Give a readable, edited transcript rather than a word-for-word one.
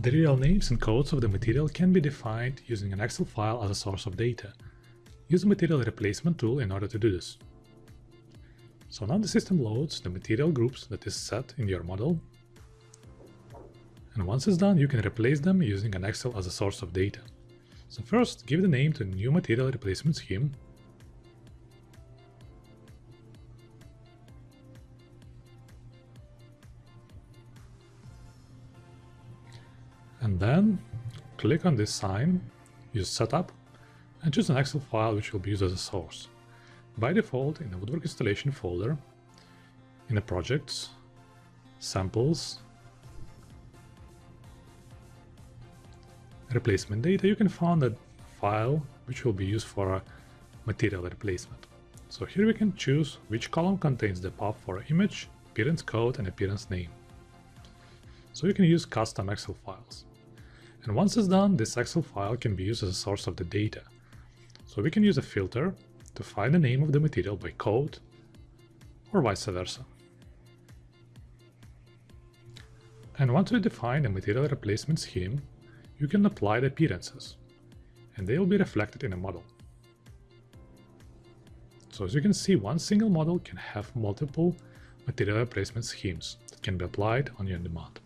The real names and codes of the material can be defined using an Excel file as a source of data. Use the material replacement tool in order to do this. So now the system loads the material groups that is set in your model. And once it's done, you can replace them using an Excel as a source of data. So first, give the name to new material replacement scheme. And then click on this sign, use Setup, and choose an Excel file which will be used as a source. By default, in the Woodwork installation folder, in the Projects, Samples, Replacement Data, you can find a file which will be used for a material replacement. So here we can choose which column contains the path for image, appearance code, and appearance name. So you can use custom Excel files. And once it's done, this Excel file can be used as a source of the data. So we can use a filter to find the name of the material by code, or vice versa. And once we define a material replacement scheme, you can apply the appearances, and they will be reflected in a model. So as you can see, one single model can have multiple material replacement schemes that can be applied on your demand.